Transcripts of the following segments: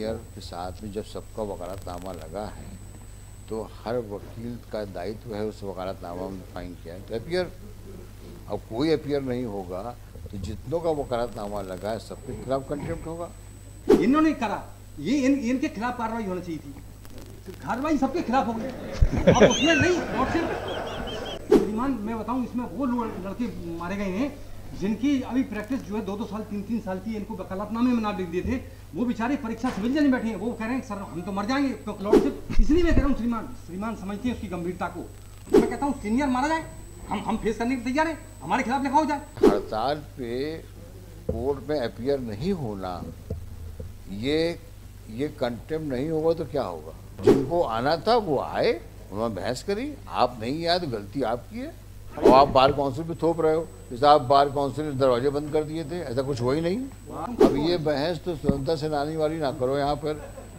Appear के साथ में जब सबका वकालतनामा लगा है तो हर वकील का दायित्व है उस वकालतनामा में फाइन किया है तो अपियर। अब कोई अपियर नहीं होगा तो जितनों का वकालतनामा लगा है सबके खिलाफ कंटेम्प्ट होगा। इन्होंने करा ये इनके खिलाफ कार्रवाई होनी चाहिए थी, कार्रवाई सबके खिलाफ हो गई। अब उसमें नहीं और सिर्फ श्रीमान मैं बताऊं इसमें वो लड़के मारे गए हैं जिनकी अभी प्रैक्टिस जो है 2-2 साल 3-3 साल की, इनको वकालतनामे में नाम लिख दिए थे। वो बेचारे परीक्षा सिविल जज में बैठे हैं, वो कह रहे हैं सर हम तो मर जाएंगे। तो लॉर्डशिप इसलिए मैं कह रहा हूँ श्रीमान समझते हैं उसकी गंभीरता को। मैं कहता हूँ सीनियर मारा जाए, हम फेस करने के तैयार हैं, हमारे खिलाफ लिखा हो जाए। हड़ताल पे कोर्ट में अपियर नहीं होना ये कंटेम्प्ट नहीं होगा तो क्या होगा? जिनको आना था वो आए, उन्होंने बहस करी, आप नहीं आए तो गलती आपकी है। और आप बार काउंसिल पे थोप रहे हो जैसे आप बार काउंसिल ने दरवाजे बंद कर दिए थे, ऐसा कुछ हो ही नहीं। अब ये बहस तो स्वतंत्रता सेनानी वाली ना करो यहाँ पर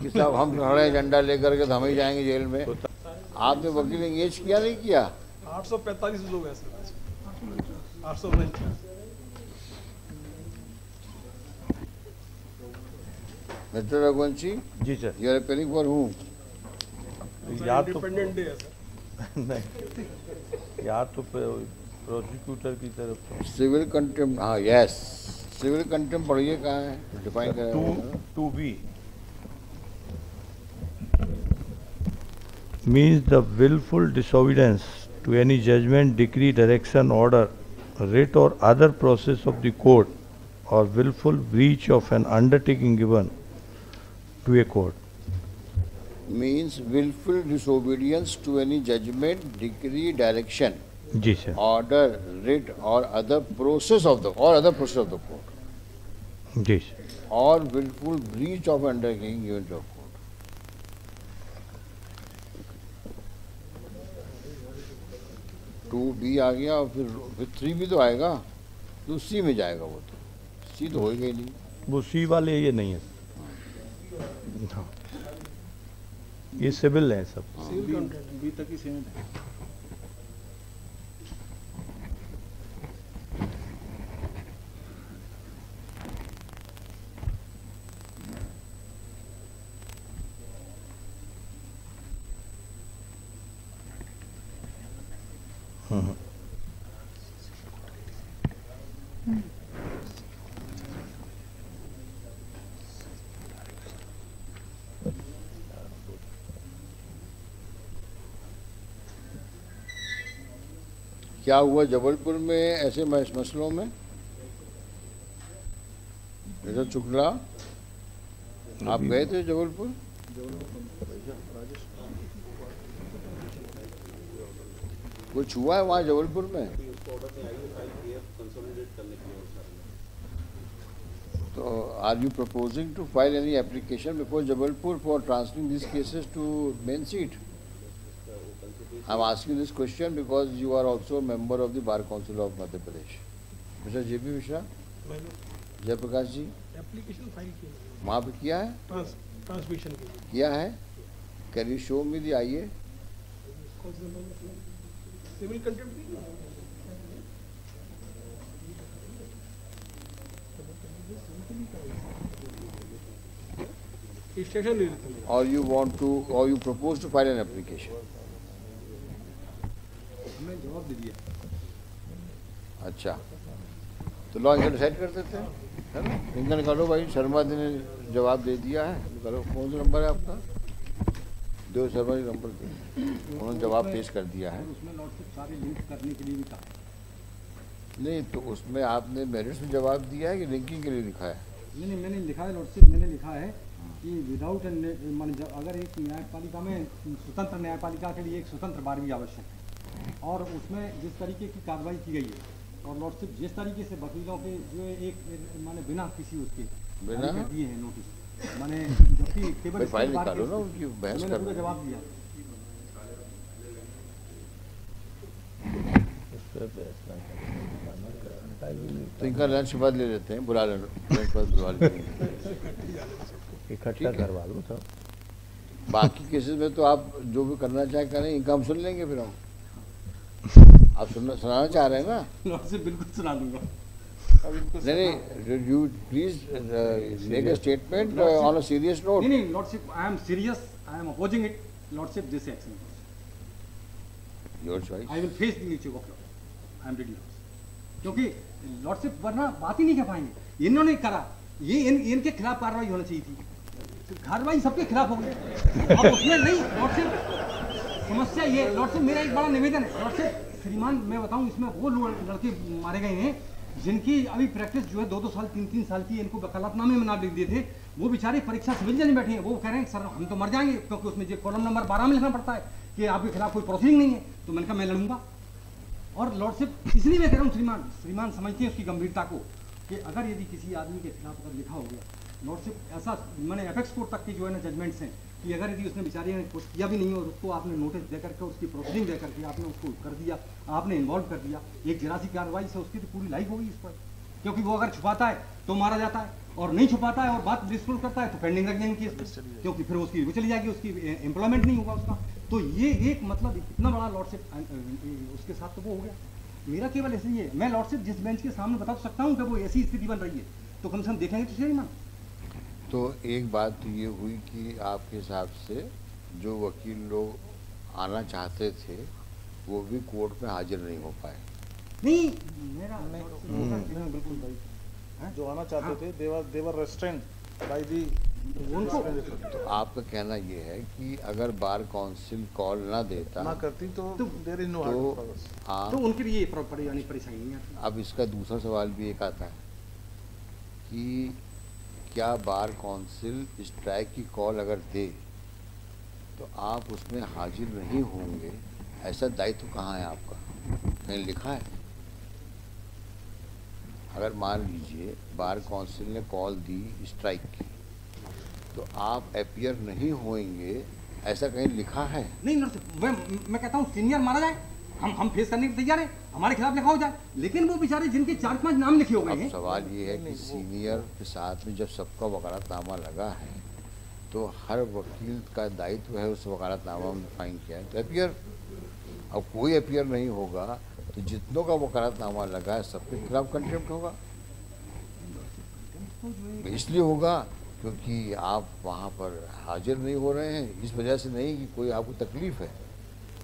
कि साहब हम खड़े झंडा लेकर के तो हम ही जाएंगे जेल में। आपने वकील एंगेज किया नहीं किया? 845 लोग ऐसे 849। Mister Raghuvanshi ji sir, you are appearing for whom? या तो इंडिपेंडेंट डे है सर। नहीं, या तो प्रोसिक्यूटर की तरफ से सिविल कंटेम्प्ट, हाँ यस सिविल कंटेम्प्ट पढ़िए कहाँ है, डिफाइन करें। 2B means the willful disobedience to any judgment, decree, direction, order, writ or other process of the court, or willful breach of an undertaking given to a court. Means willful disobedience to any judgment, decree, direction, जी sir, order, writ or other process of the court, जी sir, or willful breach of undertaking given to a court. Two B आ गया और फिर 3 भी तो आएगा, तो सी में जाएगा वो, तो सी तो होएगा ही नहीं। वो सी वाले ये नहीं है, हाँ, ये सिविल है सब। सिविल कंटेम्प्ट बी तक ही सीमित है। क्या हुआ जबलपुर में ऐसे मसलों में? मिस्टर शुक्ला आप गए थे जबलपुर? कुछ हुआ है वहाँ जबलपुर में? तो are you proposing to file any application before Jabalpur for transferring this cases to main seat? I am asking this question because you are also a member of the Bar Council of Madhya Pradesh. Mr. J.P. Mishra, Jayprakash ji, application file की वहाँ पे किया है? Transmission के लिए किया है? Can you show me the IA? Civil contempt station ले लेते हैं। Or you want to, or you propose to file an application? हमने जवाब दे दिया। अच्छा, तो लॉ इनका डिसाइड कर देते हैं, है ना? इनका निकालो भाई, शर्मा जी ने जवाब दे दिया है, निकालो। कौन सा नंबर है आपका? देव शर्मा जी नंबर दे, उन्होंने जवाब पेश कर दिया है। उसमें लॉर्डशिप सारे लिंक करने के लिए भी कहा। नहीं तो उसमें आपने मेरिट्स में जवाब दिया है कि लिंकिंग के लिए लिखा है? नहीं मैंने लिखा है लॉर्डशिप, मैंने लिखा है कि विदाउट अगर एक न्यायपालिका में स्वतंत्र न्यायपालिका के लिए एक स्वतंत्र बार भी आवश्यक है, और उसमें जिस तरीके की कार्रवाई की गई है और लॉर्डशिप जिस तरीके से वकीलों के जो एक माने बिना किसी उसके बिना दिए हैं नोटिस, माने जबकि केवल फाइल निकालो ना, उनकी बहस कर पूरा जवाब दिया। तो इनका लंच बाद ले लेते हैं, बुला लेना, लंच बाद बुला लेते हैं, इकट्ठा करवा लो सब। बाकी केसेस में तो आप जो भी करना चाहे करें, इनका हम सुन लेंगे। फिर हम आप सुनाना चाह रहे हैं ना? लॉर्डशिप बिल्कुल सुना दूंगा। नहीं, you please make a statement on a serious note. नहीं, lordship, I am serious, I am opposing it, lordship, this action, Your choice. I will face the chief of law, I am ready, क्योंकि lordship वरना बात ही नहीं कर पाएंगे। इन्होंने करा, ये इनके खिलाफ कार्रवाई होनी चाहिए थी, कार्रवाई सबके खिलाफ हो गई। अब उसमें नहीं लॉर्डशिप, समस्या ये लॉर्डशिप, मेरा एक बड़ा निवेदन है लॉर्डशिप, श्रीमान मैं बताऊं, इसमें वो लड़के मारे गए हैं जिनकी अभी प्रैक्टिस जो है 2-2 साल 3-3 साल की, इनको वकालतनामे में नाम लिख दिए थे, वो बेचारे परीक्षा सिविल जज में बैठे हैं, वो कह रहे हैं सर हम तो मर जाएंगे, क्योंकि उसमें जो कॉलम नंबर 12 में लिखना पड़ता है कि आपके खिलाफ कोई प्रोसीडिंग नहीं है, तो मैंने कहा मैं लड़ूंगा। और लॉर्डशिप इसलिए मैं कह रहा हूँ श्रीमान समझते हैं उसकी गंभीरता को, कि अगर यदि किसी आदमी के खिलाफ अगर लिखा हो गया, लॉर्डशिप ऐसा मैंने एपेक्स कोर्ट तक की जो है ना जजमेंट्स हैं कि अगर यदि उसने बेचारे ने कुछ किया भी नहीं और उसको आपने नोटिस दे करके उसकी प्रोसीडिंग दे करके आपने उसको कर दिया, आपने इन्वॉल्व कर दिया, एक जरा सी कार्रवाई से उसकी तो पूरी लाइफ होगी इस पर, क्योंकि वो अगर छुपाता है तो मारा जाता है, और नहीं छुपाता है और बात डिस्क्लोज करता है तो पेंडिंग रख देंगे केस, क्योंकि फिर उसकी वो चली जाएगी, उसकी एम्प्लॉयमेंट नहीं होगा उसका। तो ये एक मतलब इतना बड़ा लॉर्डशिप उसके साथ तो वो हो गया। मेरा केवल ऐसे ही है, मैं लॉर्डशिप जिस बेंच के सामने बता सकता हूँ कि वो ऐसी स्थिति बन रही है, तो कम से कम देखेंगे तो सही ना। तो एक बात तो ये हुई कि आपके हिसाब से जो वकील लोग आना चाहते थे वो भी कोर्ट में हाजिर नहीं हो पाए। नहीं मेरा बिल्कुल भाई, जो आना चाहते थे they were restrained by the उनको, तो आपका कहना ये है कि अगर बार काउंसिल कॉल ना देता ना करती तो देयर इज नो तो हाँ, तो उनके लिए परेशानी नहीं आती। अब इसका दूसरा सवाल भी एक आता है कि क्या बार काउंसिल स्ट्राइक की कॉल अगर दे तो आप उसमें हाजिर नहीं होंगे, ऐसा दायित्व कहाँ है आपका, कहीं लिखा है? अगर मान लीजिए बार काउंसिल ने कॉल दी स्ट्राइक की तो आप अपीयर नहीं होंगे, ऐसा कहीं लिखा है? नहीं मैं कहता हूँ सीनियर मारा जाए, हम फेस करने के तैयार हैं, हमारे खिलाफ लिखा हो जाए, लेकिन वो बेचारे जिनके 4-5 नाम लिखे हो गए हैं। अब सवाल ये है कि सीनियर के साथ में जब सबका वकालतनामा लगा है तो हर वकील का दायित्व है उस वकालतनामा में फाइन किया है तो अपीयर, अब कोई अपीयर नहीं होगा तो जितनों का वकालतनामा लगा है सबके खिलाफ कंटेम्प्ट होगा। इसलिए होगा क्योंकि आप वहाँ पर हाजिर नहीं हो रहे हैं, इस वजह से नहीं कि कोई आपको तकलीफ है,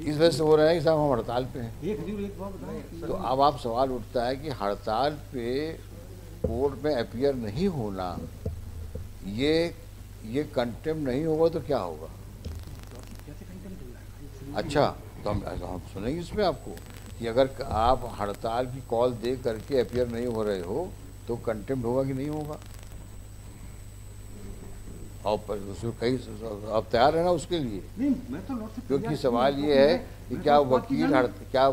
इस वजह से हो रहा है कि साहब हम हड़ताल पे हैं। तो अब आप सवाल उठता है कि हड़ताल पे कोर्ट में अपीयर नहीं होना, ये कंटेम्प्ट नहीं होगा तो क्या होगा? अच्छा तो हम सुनेंगे इसमें आपको कि अगर आप हड़ताल की कॉल दे करके अपीयर नहीं हो रहे हो तो कंटेम्प्ट होगा कि नहीं होगा, और उसमें कई आप तैयार है ना उसके लिए? नहीं मैं तो लॉर्डशिप, क्योंकि सवाल ये है कि क्या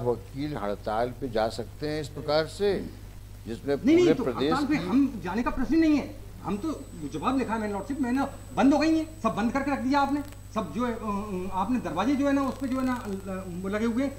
वकील हड़ताल पे जा सकते हैं इस प्रकार से जिसमें पूरे तो प्रदेश हड़ताल पे हम जाने का प्रश्न नहीं है, हम तो जवाब लिखा है मैंने लॉर्डशिप, मैंने बंद हो गई है, सब बंद करके रख दिया आपने, सब जो है आपने दरवाजे जो है ना उस पर जो है ना लगे हुए,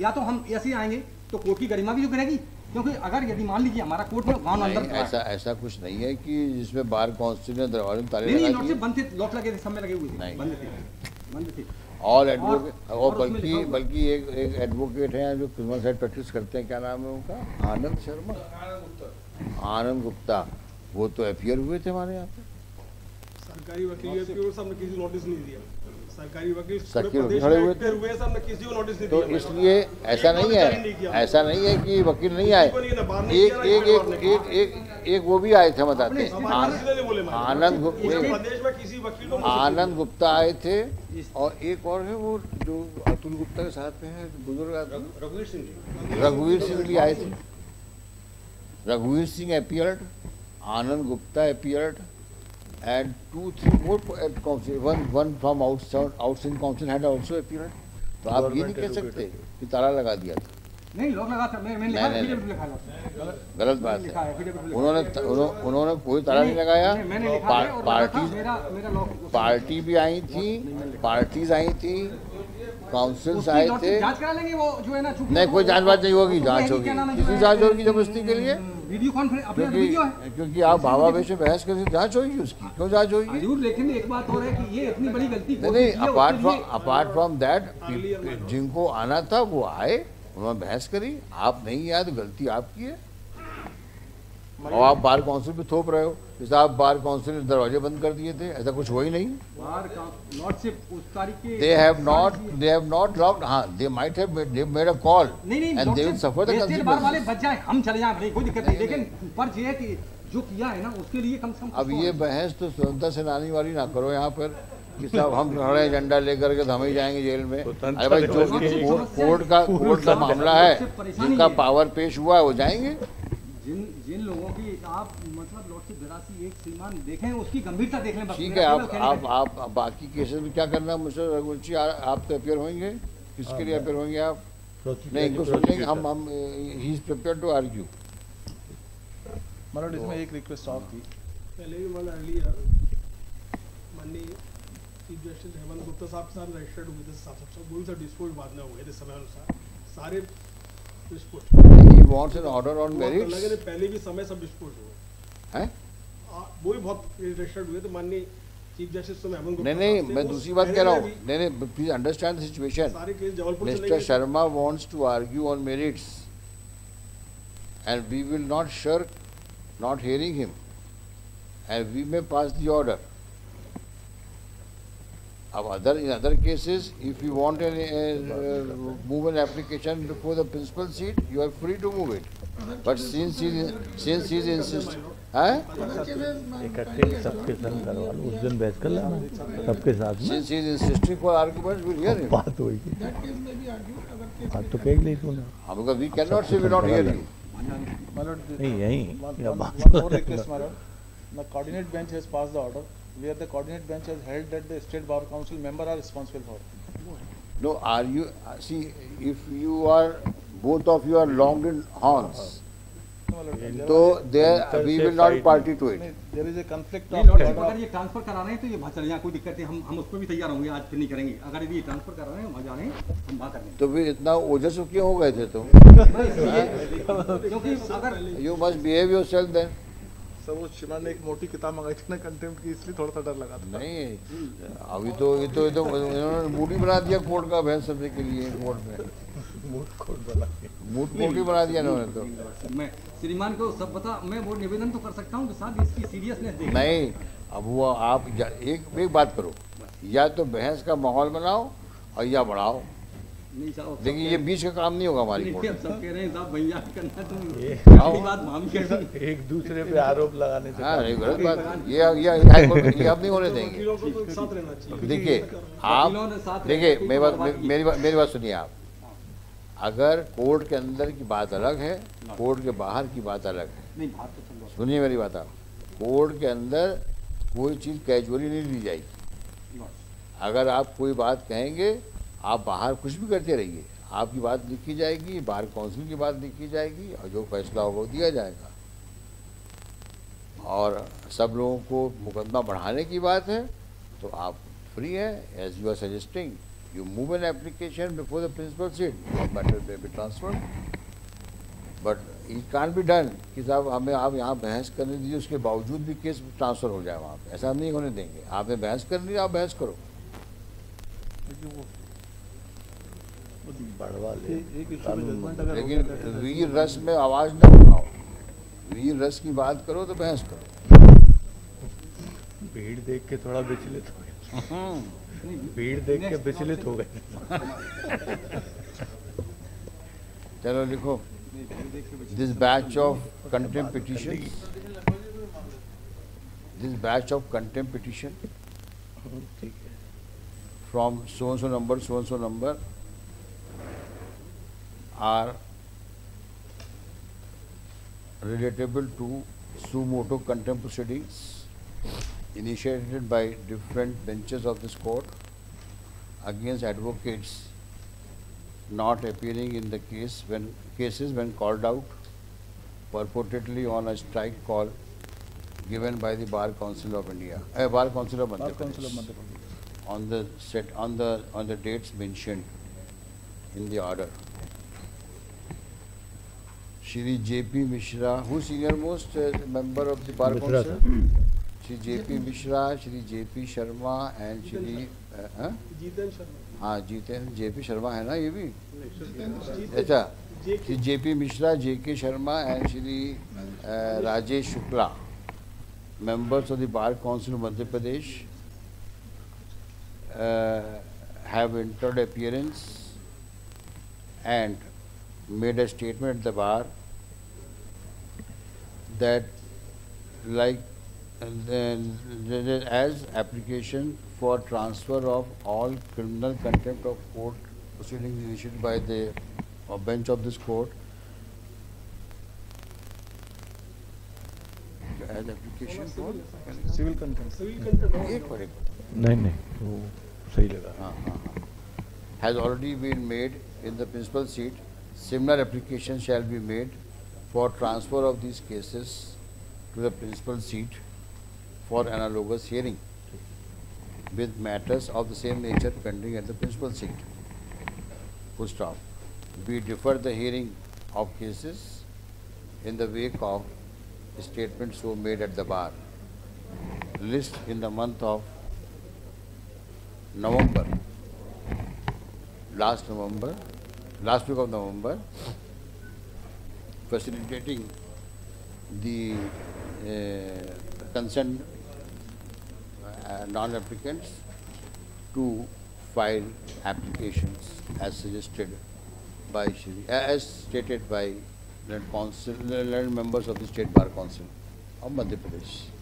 या तो हम ऐसे आएंगे तो कोर्ट की गरिमा भी जो गिरेगी, क्योंकि अगर यदि मान लीजिए हमारा कोर्ट में गाँव अंदर ऐसा कुछ नहीं है कि जिसमें बार काउंसिल ने दरवाजे में ताले नहीं लगा लॉर्डशिप दिए। बंद थे, लॉक लगे थे, सब में लगे हुए थे, नहीं। बंद थे। और एडवोकेट और उसमें लिखा हुआ- बल्कि एक एडवोकेट हैं जो क्रिमिनल साइड प्रैक्टिस करते हैं, क्या नाम है उनका, आनंद शर्मा, आनंद गुप्ता, वो तो अपीयर हुए थे हमारे यहाँ पे। सरकारी वकील की ओर से हमने किसी को नोटिस नहीं दिया, सरकारी वकील सरकारी पूरे प्रदेश खड़े में हुए एक्टिव हुए सब ने किसी को नोटिस नहीं तो दिया। इसलिए ऐसा नहीं है कि वकील नहीं आए, एक वो भी आए थे, बताते हैं आनंद प्रदेश में किसी वकील को आनंद गुप्ता आए थे और एक और है वो जो अतुल गुप्ता के साथ में है बुजुर्ग आदमी, रघुवीर सिंह भी आए थे। रघुवीर Singh appeared, Anand Gupta appeared and 2-3 more counsel, one from outside counsel had also appeared। तो आप ये नहीं कह सकते कि ताला लगा दिया था, नहीं लॉक लगा था, मैंने लिखा नहीं, affidavit लिखा है लॉक। गलत बात लिखा है। है, affidavit लिखा है। उन्होंने कोई ताला नहीं लगाया। मैंने लिखा है और लगा था, मेरा लॉक पार्टी भी आई थी, पार्टीज आई थी, काउंसिल्स आए थे। जांच करा लेंगे वो जो है ना, नहीं कोई जांच बात नहीं होगी, जांच होगी, किसी जांच होगी जबरदस्ती के लिए, वीडियो कॉन्फ्रेंस अपने वीडियो है क्योंकि आप भावावेश में बहस करके जांच होगी उसकी, क्यों जांच होगी? जरूर, लेकिन एक बात और है कि ये इतनी बड़ी गलती नहीं, अपार्ट फ्रॉम दैट जिनको आना था वो आए, उन्होंने बहस करी, आप नहीं आए तो गलती आपकी है। और आप बार काउंसिल पे थोप रहे हो जैसे आप बार काउंसिल ने दरवाजे बंद कर दिए थे, ऐसा कुछ हो ही नहीं। बार का लॉर्डशिप उस तारीख के They have not locked. हाँ, they might have made a call नहीं and they will suffer the wastage बार वाले consequences. बच जाए, हम चले जाए, कोई दिक्कत नहीं, लेकिन फर्ज ये है कि जो किया है ना उसके लिए कम से कम अब ये बहस तो स्वतंत्रता सेनानी वाली ना करो यहाँ पर कि साहब हम खड़े झंडा लेकर के तो हम ही जाएंगे जेल में। अरे भाई जो कोर्ट का मामला है, जिनका पावर पेश हुआ है वो जाएंगे। जिन लोगों की आप मतलब लॉर्डशिप 82 एक श्रीमान देखें, उसकी गंभीरता देख लें। ठीक है, आप बाकी केसेस में क्या करना मिस्टर रघुवंशी, आप तो अपियर होंगे, किसके लिए अपियर होंगे आप? नहीं, इनको सुन लेंगे हम he is prepared to argue. मतलब इसमें एक रिक्वेस्ट और थी, पहले भी मैंने अर्लियर माननीय चीफ जस्टिस हेमंत गुप्ता साहब के साथ रजिस्टर्ड हुए थे, सब वही सब डिस्पोज बाद में हुए थे समय अनुसार सारे dispose. He wants an order on merits. लगे थे पहले भी समय सब डिस्पोज हुए हैं? वो भी बहुत रजिस्टर्ड हुए थे माननीय चीफ जस्टिस तो हेमंत गुप्ता नहीं, साहब थे, मैं वो दूसरी बात पहले कह रहा भी हूँ। नहीं, प्लीज अंडरस्टैंड द सिचुएशन। सारे केस जबलपुर से Mr. लेके Sharma wants to argue on merits, and we will not shirk not hearing him, and we may pass the order. Of in other cases, if you want to move an application before the principal seat, you are free to move it. But since he is insisting, इकट्ठे सबके संग करवा लो, उस दिन बैठ कर लेना सबके साथ में। since he is insisting for arguments, we'll hear him. बात होगी, बात तो कह ली तूने। Because we cannot say we not hear you. नहीं यही one more request, my lord. The coordinate bench has passed the order where the coordinate bench has held that the state bar council member are responsible for it. No, are you, see, if you are, both of you are long in horns, so there we will not party to it. There is a conflict नहीं of lordship order. अगर ये transfer करा रहे हैं तो ये वहाँ चले जाए, कोई दिक्कत नहीं, हम उस पर भी तैयार होंगे, आज फिर नहीं करेंगे। अगर ये ट्रांसफर करा रहे हैं वहाँ जा रहे हैं, हम वहाँ करेंगे। तो फिर इतना ओजस क्यों हो गए थे तुम? क्योंकि अगर You must behave yourself then. सब वो श्रीमान ने एक मोटी किताब मंगाई थी ना कंटेम्प्ट की, इसलिए थोड़ा सा डर लगा था। नहीं, अभी तो ये तो इन्होंने मूड ही बना दिया कोर्ट का बहस करने के लिए कोर्ट में। मूड कोर्ट ही बना दिया इन्होंने तो। मैं श्रीमान को सब बता, मैं वो निवेदन तो कर सकता हूँ कि साहब इसकी सीरियसनेस देखें। नहीं, अब वो आप एक बात करो, या तो बहस का माहौल बनाओ और या बढ़ाओ, नहीं साहब, लेकिन ये बीच का काम नहीं होगा हमारी नहीं, कोर्ट अब में। सब कह रहे हैं साहब भैया करना तुम आओ। बात हम कह रहे हैं। एक दूसरे पे आरोप लगाने से हाँ, नहीं गलत बात, ये अब नहीं होने देंगे। वकीलों को तो साथ रहना चाहिए। देखिए आप, देखिए मेरी बात सुनिए आप, अगर कोर्ट के अंदर की बात अलग है, कोर्ट के बाहर की बात अलग है। नहीं बात तो चल रहा सुनिए मेरी बात, आप कोर्ट के अंदर कोई चीज़ कैजुअली नहीं ली जाएगी। अगर आप कोई बात कहेंगे, आप बाहर कुछ भी करते रहिए, आपकी बात लिखी जाएगी, बार काउंसिल की बात लिखी जाएगी और जो फैसला होगा वो दिया जाएगा। और सब लोगों को मुकदमा बढ़ाने की बात है तो आप फ्री हैं, as you are suggesting, you move an application before the principal seat, matter may be transferred, but it can't be done कि साहब हमें आप यहाँ बहस करने दीजिए, उसके बावजूद भी केस ट्रांसफ़र हो जाए वहाँ पे, ऐसा हम नहीं होने देंगे। आपने बहस करनी है, आप बहस करो। बढ़वा ले। एक इशू में जजमेंट अगर लेकिन वीर रस में आवाज़ न उठाओ, वीर रस की बात करो तो बहस करो। भीड़ देख के थोड़ा विचलित हो गए, भीड़ देख के विचलित हो गए। चलो लिखो, this batch of contempt petition, this batch of contempt petition ठीक है। from so and so number are relatable to suo motu contempt proceedings initiated by different benches of this court against advocates not appearing in the cases when called out purportedly on a strike call given by the Bar Council of India, Bar Council of Madhya Pradesh, on the dates mentioned in the order. Shri J.P. Mishra, who is senior most member of the Bar Mishra Council? Shri J.P. Mishra, Shri J.P. Sharma and Shri Jitan Sharma, हाँ Jiten J.P. Sharma है ना ये भी? अच्छा, Shri J.P. Mishra, J.K. Sharma and Shri Rajesh Shukla, members of the Bar Council of Madhya Pradesh, have entered appearance and made a statement at the bar that as application for transfer of all criminal contempt of court proceedings initiated by the bench of this court, as application for Civil contempt. नहीं वो सही लगा. has already been made in the principal seat. Similar application shall be made for transfer of these cases to the principal seat for analogous hearing, with matters of the same nature pending at the principal seat. Full stop. We defer the hearing of cases in the wake of statements so made at the bar. List in the month of November, last week of November, facilitating the concerned non-applicants to file applications as suggested by as stated by learned members of the State Bar Council of Madhya Pradesh.